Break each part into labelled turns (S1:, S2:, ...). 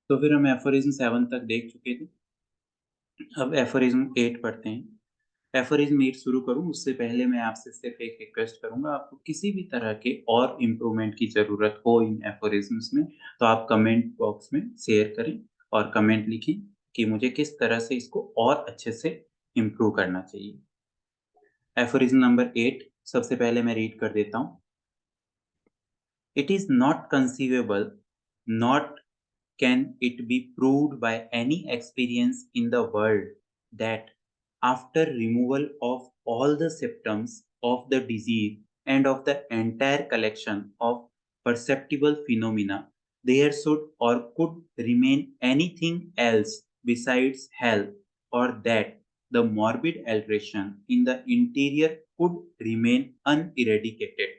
S1: तो फिर हम एफोरिज्म 7 तक देख चुके थे। अब एफोरिज्म 8 पढ़ते हैं। एफोरिज्म 8 शुरू करूँ उससे पहले मैं आपसे सिर्फ एक रिक्वेस्ट करूँगा, आपको किसी भी तरह के और इम्प्रूवमेंट की ज़रूरत हो इन एफोरिज्म्स में, तो आप कमेंट बॉक्स में शेयर करें और कमेंट लिखें कि मुझे किस तरह से इसको और अच्छे से इम्प्रूव करना चाहिए। एफोरिज्म नंबर 8 सबसे पहले मैं रीड कर देता हूँ। It is not conceivable, not can it be proved by any experience in the world that after removal of all the symptoms of the disease and of the entire collection of perceptible phenomena, there should or could remain anything else besides health, or that the morbid alteration in the interior could remain uneradicated?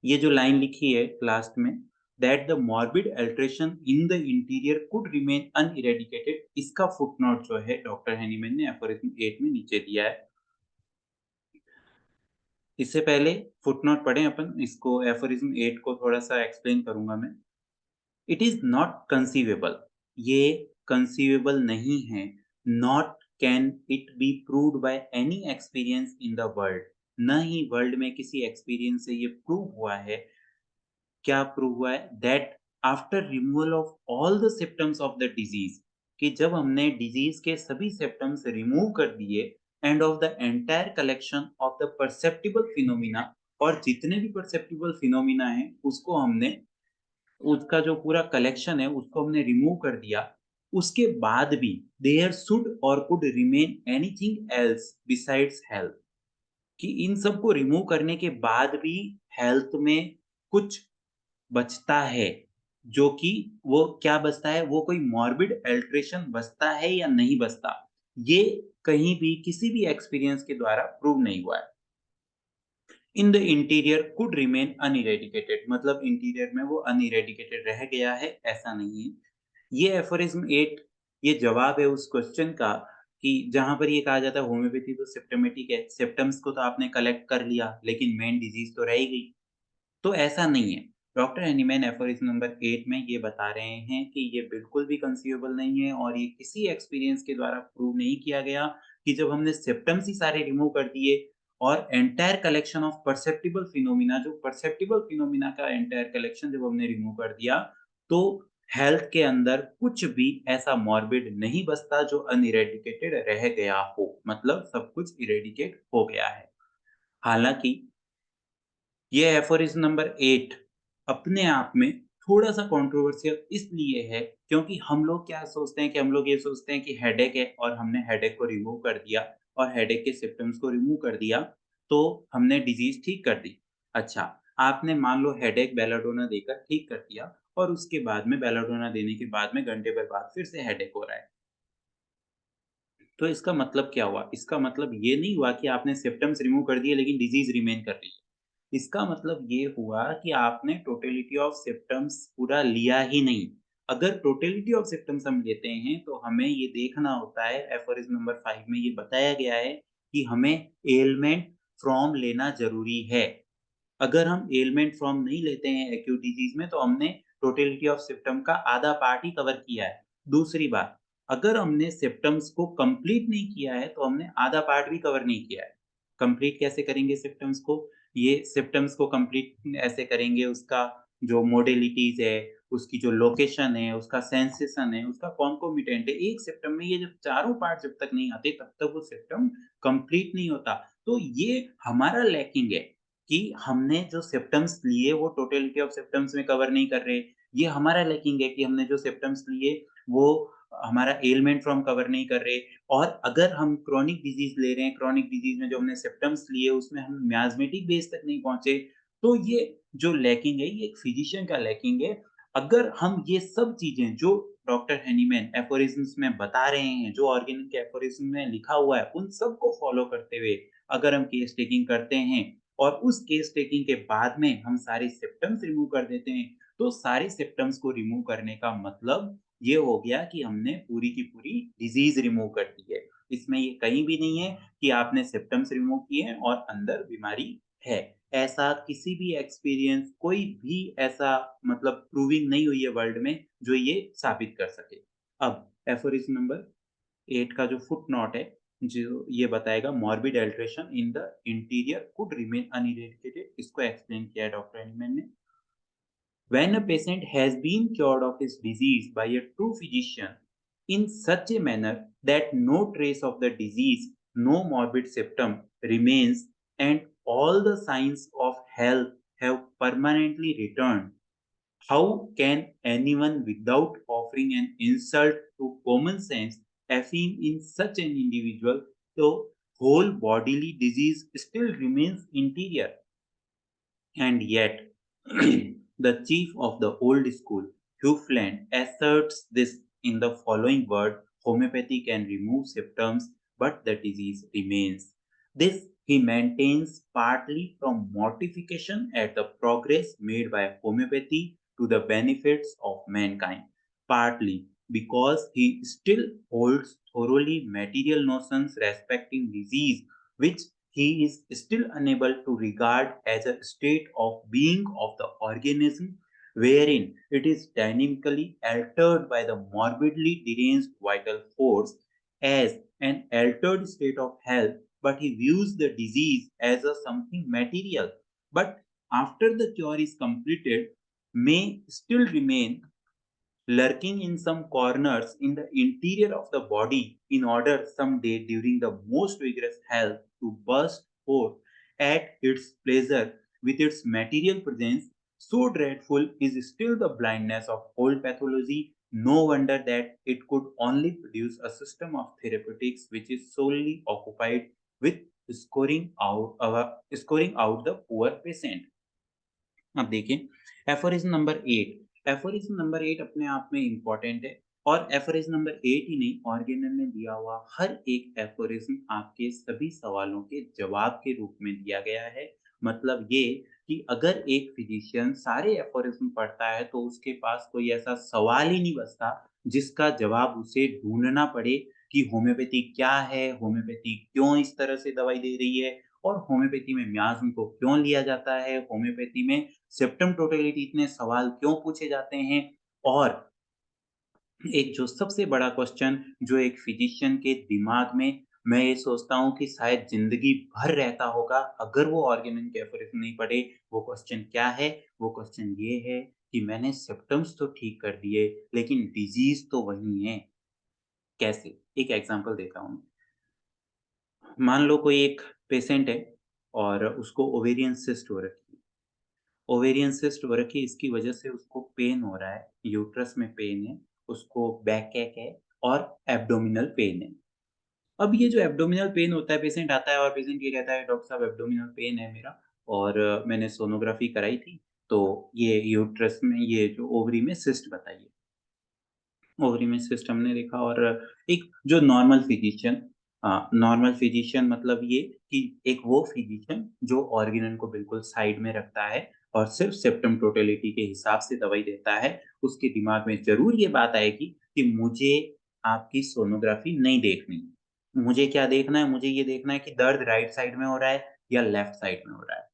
S1: ये जो line लिखी है last में, that the morbid alteration in the interior could remain uneradicated, इसका footnote जो है doctor Hahnemann ने aphorism 8 में नीचे दिया है। इससे पहले फुटनोट पढ़ें अपन, इसको एफोरिज्म 8 को थोड़ा-सा एक्सप्लेन करूँगा मैं। इट इज़ नॉट कंसीवेबल, ये कंसीवेबल नहीं है। Not can it be proved by any experience in the world, ना ही वर्ल्ड में किसी एक्सपीरियंस से ये प्रूव हुआ है। क्या प्रूव हुआ है? That after removal of all the symptoms of the disease, कि जब हमने डिजीज के सभी सिम्पटम्स रिमूव कर दिए and of the entire collection of the perceptible phenomena, और जितने भी परसेप्टिबल फिनोमिना है उसको हमने, उसका जो पूरा कलेक्शन है उसको हमने रिमूव कर दिया, उसके बाद भी देयर शुड और could remain anything else besides health, कि इन सबको रिमूव करने के बाद भी हेल्थ में कुछ बचता है, जो कि वो क्या बचता है, वो कोई मॉर्बिड अल्टरेशन बचता है या नहीं बचता, ये कहीं भी किसी भी एक्सपीरियंस के द्वारा प्रूव नहीं हुआ है। In the interior could remain uneradicated, मतलब इंटीरियर में वो अनइरेडिकेटेड रह गया है, ऐसा नहीं है। ये एफोरिज्म 8 ये जवाब है उस क्वेश्चन का कि जहाँ पर ये कहा जाता है होम्योपैथी तो सिम्प्टोमेटिक है, सिम्पटम्स को तो आपने कलेक्ट कर लिया लेकिन मेन डिजीज़ तो रह ही गई। तो ऐसा नहीं है। डॉक्टर एनीमैन एफोरिज्म नंबर 8 में ये बता रहे हैं कि ये बिल्कुल भी कंसीवेबल नहीं है और ये किसी एक्सपीरियंस के द्वारा प्रूव नहीं किया गया कि जब हमने सिम्पटम्स ही सारे रिमूव कर दिए और entire collection of perceptible phenomena, जो परसेप्टिबल फिनोमिना का एंटायर कलेक्शन जब हमने रिमूव कर दिया, तो हेल्थ के अंदर कुछ भी ऐसा मॉर्बिड नहीं बचता जो अनइरेडिकेटेड रह गया हो, मतलब सब कुछ इरेडिकेट हो गया है। हालाँकि ये एफोरिज्म नंबर 8 अपने आप में थोड़ा-सा कंट्रोवर्शियल इसलिए है क्योंकि हम लोग क्या सोचते हैं कि हम लोग ये सोचते हैं कि हेडेक है और हमने हेडेक को रिमूव कर दिया और हेडेक के सिम्पटम्स को रिमूव कर दिया, तो हमने डिज़ीज़ ठीक कर दी। अच्छा, आपने मान लो हेडेक बेलाडोना देकर ठीक कर दिया और उसके बाद में बेलाडोना देने के बाद में घंटे भर बाद फिर से हेडेक हो रहा है। तो इसका मतलब क्या हुआ? इसका मतलब ये नहीं हुआ कि आपने सिम्पटम्स रिमूव कर दिए लेकिन डिज़ीज़ रिमेन कर रही है। इसका मतलब ये हुआ कि आपने टोटलिटी ऑफ सिम्पटम्स पूरा लिया ही नहीं। अगर टोटलिटी ऑफ सिम्पटम्स हम लेते हैं तो हमें ये देखना होता है, एफोरिज्म नंबर 5 में ये बताया गया है कि हमें एलिमेंट फ्रॉम लेना ज़रूरी है। अगर हम एलिमेंट फ्रॉम नहीं लेते हैं एक्यूट डिजीज़ में तो हमने टोटलिटी ऑफ सिम्पटम का आधा पार्ट ही कवर किया है। दूसरी बात, अगर हमने सिम्पटम्स को कंप्लीट नहीं किया है तो हमने आधा पार्ट भी कवर नहीं किया है। कंप्लीट कैसे करेंगे सिम्पटम्स को? ये सिम्पटम्स को कंप्लीट ऐसे करेंगे, उसका जो मोडेलिटीज़ है, उसकी जो लोकेशन है, उसका सेंसेशन है, उसका कॉन्कोमिटेंट है। एक सिम्पटम में ये जब चारों पार्ट जब तक नहीं आते तब तक वो सिम्पटम कंप्लीट नहीं होता। तो ये हमारा लैकिंग है कि हमने जो सिम्पटम्स लिए वो टोटलिटी ऑफ सिम्पटम्स में कवर नहीं कर रहे। ये हमारा लैकिंग है कि हमने जो सिम्पटम्स लिए वो हमारा एलिमेंट फ्रॉम कवर नहीं कर रहे। और अगर हम क्रोनिक डिजीज़ ले रहे हैं, क्रोनिक डिजीज़ में जो हमने सिम्पटम्स लिए उसमें हम मियाज़मेटिक बेस तक नहीं पहुँचे, तो ये जो लैकिंग है ये एक फिजिशियन का लैकिंग है। अगर हम ये सब चीज़ें जो डॉक्टर हैनीमैन एफोरिज़म्स में बता रहे हैं, जो ऑर्गेनिक के एफोरिज़म में लिखा हुआ है, उन सबको फ़ॉलो करते हुए अगर हम केस टेकिंग करते हैं और उस केस टेकिंग के बाद में हम सारे सिम्पटम्स रिमूव कर देते हैं, तो सारे सिम्पटम्स को रिमूव करने का मतलब ये हो गया कि हमने पूरी की पूरी डिज़ीज़ रिमूव कर दी है। इसमें ये कहीं भी नहीं है कि आपने सिम्पटम्स रिमूव किए हैं और अंदर बीमारी है। ऐसा किसी भी एक्सपीरियंस कोई भी ऐसा मतलब प्रूविंग नहीं हुई है वर्ल्ड में जो ये साबित कर सके। अब एफोरिज्म नंबर 8 का जो फुटनोट है, जो ये बताएगा morbid alteration in the interior could remain uneradicated, इसको एक्सप्लेन किया है डॉक्टर एनिमैन ने। When a patient has been cured of his disease by a true physician in such a manner that no trace of the disease, no morbid symptom remains, and all the signs of health have permanently returned, how can anyone, without offering an insult to common sense, affirm in such an individual the whole bodily disease still remains interior? And yet, the chief of the old school, Hugh Flint, asserts this in the following word: homeopathy can remove symptoms, but the disease remains. This he maintains partly from mortification at the progress made by homeopathy to the benefits of mankind, partly because he still holds thoroughly material notions respecting disease, which he is still unable to regard as a state of being of the organism wherein it is dynamically altered by the morbidly deranged vital force as an altered state of health, but he views the disease as a something material, but after the cure is completed may still remain lurking in some corners in the interior of the body in order someday during the most vigorous health to burst forth at its pleasure with its material presence. So dreadful is still the blindness of old pathology. No wonder that it could only produce a system of therapeutics which is solely occupied with scoring out the poor patient. अब देखिए aphorism number 8। Aphorism number 8 अपने आप में important है और aphorism number 8 ही नहीं, organelle में दिया हुआ हर एक एफोरिज्म आपके सभी सवालों के जवाब के रूप में दिया गया है। मतलब ये कि अगर एक फिजिशियन सारे एफोरिज्म पढ़ता है तो उसके पास कोई ऐसा सवाल ही नहीं बचता जिसका जवाब उसे ढूँढना पड़े कि होम्योपैथी क्या है, होम्योपैथी क्यों इस तरह से दवाई दे रही है और होम्योपैथी में मियाज़्म को क्यों लिया जाता है, होम्योपैथी में सिम्पटम टोटलिटी इतने सवाल क्यों पूछे जाते हैं और एक जो सबसे बड़ा क्वेश्चन जो एक फिजिशियन के दिमाग में मैं ये सोचता हूँ कि शायद ज़िंदगी भर रहता होगा अगर वो ऑर्गेनिक एफोरिज्म नहीं पढ़े, वो क्वेश्चन क्या है? वो क्वेश्चन ये है कि मैंने सिम्पटम्स तो ठीक कर दिए, लेकिन डिज़ीज़ तो वही है। कैसे? एक एग्ज़ाम्पल देता हूँ। मान लो कोई एक पेशेंट है और उसको ओवेरियन सिस्ट हो रखी है। ओवेरियन सिस्ट हो रखी है, इसकी वजह से उसको पेन हो रहा है, यूट्रस में पेन है, उसको बैक एक है और एब्डोमिनल पेन है। अब ये जो एब्डोमिनल पेन होता है, पेशेंट आता है और पेशेंट ये कहता है, "डॉक्टर साहब एब्डोमिनल पेन है मेरा और मैंने सोनोग्राफी कराई थी, तो ये यूट्रस में ये जो ओवरी में सिस्ट बताई है।" ओवरी में सिस्ट हमने देखा और एक जो नॉर्मल फिजिशियन मतलब ये कि एक वो फिजिशियन जो ऑर्गेनल को बिल्कुल साइड में रखता है और सिर्फ़ सिम्पटम टोटलिटी के हिसाब से दवाई देता है, उसके दिमाग में ज़रूर ये बात आएगी कि मुझे आपकी सोनोग्राफी नहीं देखनी है। मुझे क्या देखना है? मुझे ये देखना है कि दर्द राइट साइड में हो रहा है या लेफ्ट साइड में हो रहा है।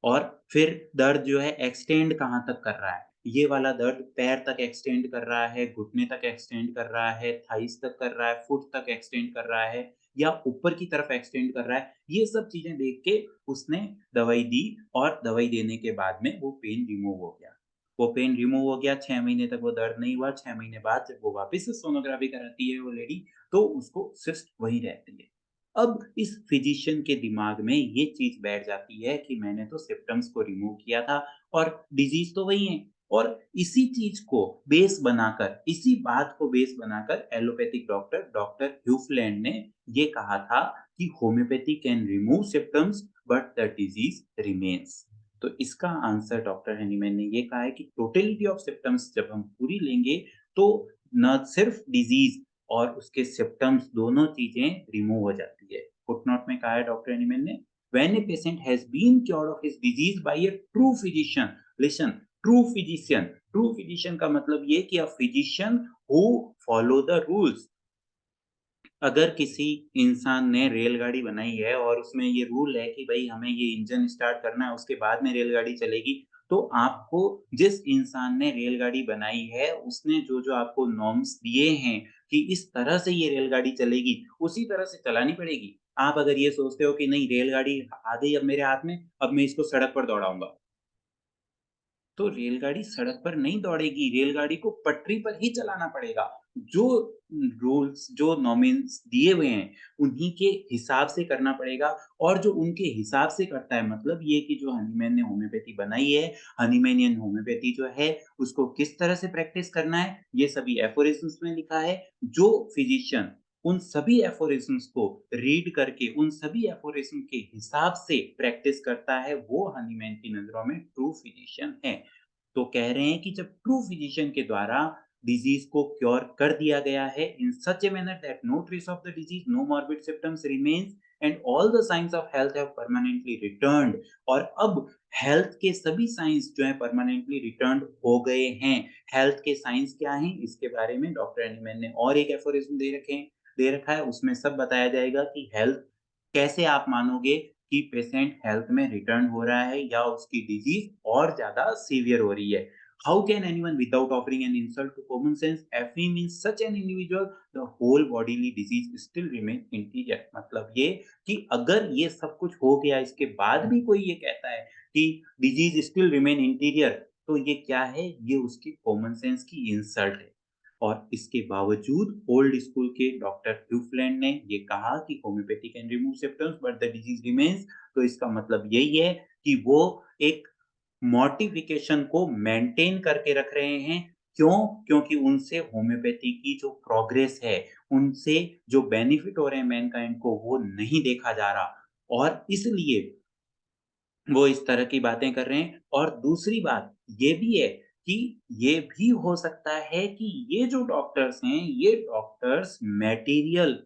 S1: और फिर दर्द जो है एक्सटेंड कहाँ तक कर रहा है? ये वाला दर्द पैर तक एक्सटेंड कर रहा है, घुटने तक एक्सटेंड कर रहा है, थाइज़ तक कर रहा है, फुट तक एक्सटेंड कर रहा है या ऊपर की तरफ एक्सटेंड कर रहा है। ये सब चीज़ें देख के उसने दवाई दी और दवाई देने के बाद में वो पेन रिमूव हो गया। वो पेन रिमूव हो गया, 6 महीने तक वो दर्द नहीं हुआ, 6 महीने बाद जब वो वापस से सोनोग्राफी कराती है वो लेडी, तो उसको सिस्ट वहीं रहती है। अब इस फिजिशियन के दिमाग में ये चीज़ बैठ जाती है कि मैंने तो सिम्पटम्स को रिमूव किया था और डिज़ीज़ तो वही है। और इसी चीज़ को बेस बनाकर, इसी बात को बेस बनाकर एलोपैथिक डॉक्टर डॉक्टर ह्यूफलैंड ने ये कहा था कि homeopathy can remove symptoms but the disease remains. तो इसका आंसर डॉक्टर हनीमैन ने ये कहा है कि टोटलिटी ऑफ सिम्पटम्स जब हम पूरी लेंगे, तो ना सिर्फ डिज़ीज़ और उसके सिम्पटम्स दोनों चीज़ें रिमूव हो जाती है। फुटनोट में कहा है डॉक्टर एनिमल ने, "when a patient has been cured of his disease by a true physician", listen, true physician का मतलब ये कि a physician who follow the rules, अगर किसी इंसान ने रेलगाड़ी बनाई है और उसमें ये रूल है कि भई हमें ये इंजन स्टार्ट करना है, उसके बाद में रेलगाड़ी चलेगी, तो आपको जिस इंसान ने रेलगाड़ी बनाई है, उसने जो-जो आपको नॉर्म्स दिए हैं कि इस तरह से ये रेलगाड़ी चलेगी, उसी तरह से चलानी पड़ेगी। आप अगर ये सोचते हो कि नहीं रेलगाड़ी आ गई अब मेरे हाथ में, अब मैं इसको सड़क पर दौड़ाऊँगा, तो रेलगाड़ी सड़क पर नहीं दौड़ेगी, रेलगाड़ी को पटरी पर ही चलाना पड़ेगा। जो रूल्स, जो नॉर्म्स दिए हुए हैं, उन्हीं के हिसाब से करना पड़ेगा और जो उनके हिसाब से करता है मतलब ये कि जो हनीमैन ने होम्योपैथी बनाई है, हनीमैनियन होम्योपैथी जो है, उसको किस तरह से प्रैक्टिस करना है, ये सभी एफोरिस्म्स में लिखा है। जो फिजिशियन उन सभी एफोरिस्म्स को रीड करके, उन सभी एफोरिस्म के हिसाब से प्रैक्टिस करता है, वो हनीमैन की नज़रों में ट्रू फिजिशियन है। तो कह रहे हैं कि जब ट्रू फिजिशियन के द्वारा डिजीज को क्योर कर दिया गया है in such a manner that no trace of the disease, no morbid symptoms remains and all the science of health have permanently returned, और अब हेल्थ के सभी साइंस जो है परमानेंटली रिटर्न्ड हो गए हैं। हेल्थ के साइंस क्या हैं इसके बारे में डॉक्टर एनीमैन ने और एक एफोरिज्म दे रखा है, उसमें सब बताया जाएगा कि हेल्थ कैसे आप मानोगे कि पेशेंट हेल्थ में रिटर्न हो रहा है या उसकी डिजीज और ज़्यादा सीवियर हो रही है। How can anyone without offering an insult to common sense affirm in such an individual the whole bodily disease still remain interior, मतलब ये कि अगर ये सब कुछ हो गया इसके बाद भी कोई ये कहता है कि डिजीज स्टिल रिमेन इंटीरियर, तो ये क्या है? ये उसकी कॉमन सेंस की इंसल्ट है। और इसके बावजूद ओल्ड स्कूल के डॉक्टर ह्यूफलैंड ने ये कहा कि homeopathy can remove symptoms but the disease remains, तो इसका मतलब यही है कि वो एक मॉर्टिफिकेशन को मेंटेन करके रख रहे हैं। क्यों? क्योंकि उनसे होम्योपैथी की जो प्रोग्रेस है, उनसे जो बेनिफिट हो रहे हैं मैनकाइंड को वो नहीं देखा जा रहा और इसलिए वो इस तरह की बातें कर रहे हैं। और दूसरी बात ये भी है कि ये भी हो सकता है कि ये जो डॉक्टर्स हैं, ये डॉक्टर्स मटेरियल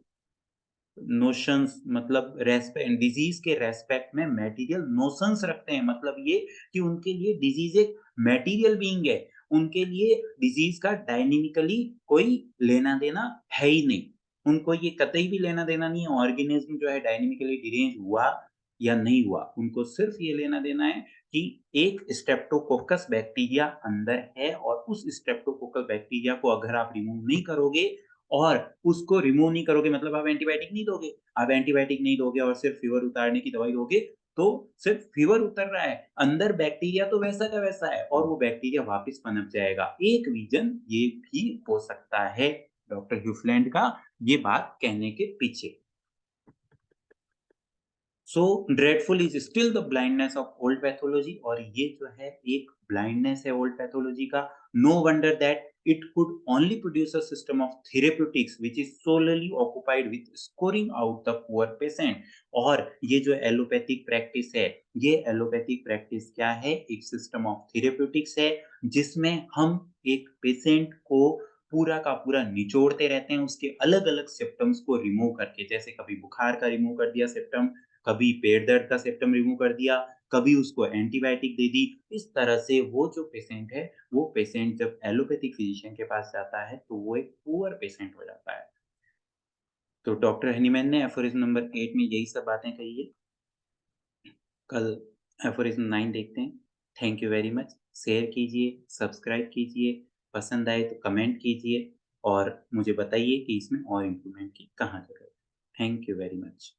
S1: नोशंस मतलब डिजीज़ के रेस्पेक्ट में मटेरियल नोशंस रखते हैं। मतलब ये कि उनके लिए डिजीज़ एक मटेरियल बीइंग है। उनके लिए डिजीज़ का डायनामिकली कोई लेना-देना है ही नहीं। उनको ये कतई भी लेना-देना नहीं है ऑर्गेनिज़्म जो है डायनामिकली डिरेंज हुआ या नहीं हुआ। उनको सिर्फ़ ये लेना-देना है कि एक स्ट्रेप्टोकोकस बैक्टीरिया अंदर है और उस स्ट्रेप्टोकोकल बैक्टीरिया को अगर आप रिमूव नहीं करोगे और उसको रिमूव नहीं करोगे मतलब आप एंटीबायोटिक नहीं दोगे। आप एंटीबायोटिक नहीं दोगे और सिर्फ़ फ़ीवर उतारने की दवाई दोगे, तो सिर्फ़ फ़ीवर उतर रहा है, अंदर बैक्टीरिया तो वैसा का वैसा है और वो बैक्टीरिया वापस पनप जाएगा। एक रीज़न ये भी हो सकता है डॉक्टर ह्यूफलैंड का ये बात कहने के पीछे। So dreadful is still the blindness of old pathology, और ये जो है एक ब्लाइंडनेस है ओल्ड पैथोलॉजी का। No wonder that it could only produce a system of therapeutics which is solely occupied with scoring out the poor patient. और ये जो एलोपैथिक प्रैक्टिस है, ये एलोपैथिक प्रैक्टिस क्या है? एक सिस्टम ऑफ थेरेप्यूटिक्स है जिसमें हम एक पेशेंट को पूरा का पूरा निचोड़ते रहते हैं उसके अलग अलग सिम्टम्स को रिमूव करके। जैसे कभी बुखार का रिमूव कर दिया सिम्टम, कभी पेट दर्द का सिम्पटम रिमूव कर दिया, कभी उसको एंटीबायोटिक दे दी। इस तरह से वो जो पेशेंट है, वो पेशेंट जब एलोपैथिक फिजिशियन के पास जाता है, तो वो एक पुअर पेशेंट हो जाता है। तो डॉक्टर हनीमैन ने एफोरिज़्म नंबर 8 में यही सब बातें कही है। कल एफोरिज़्म 9 देखते हैं। Thank you very much. Share कीजिए, सब्सक्राइब कीजिए, पसंद आए तो कमेंट कीजिए और मुझे बताइए कि इसमें और इम्प्रूवमेंट की कहाँ ज़रूरत है। Thank you very much.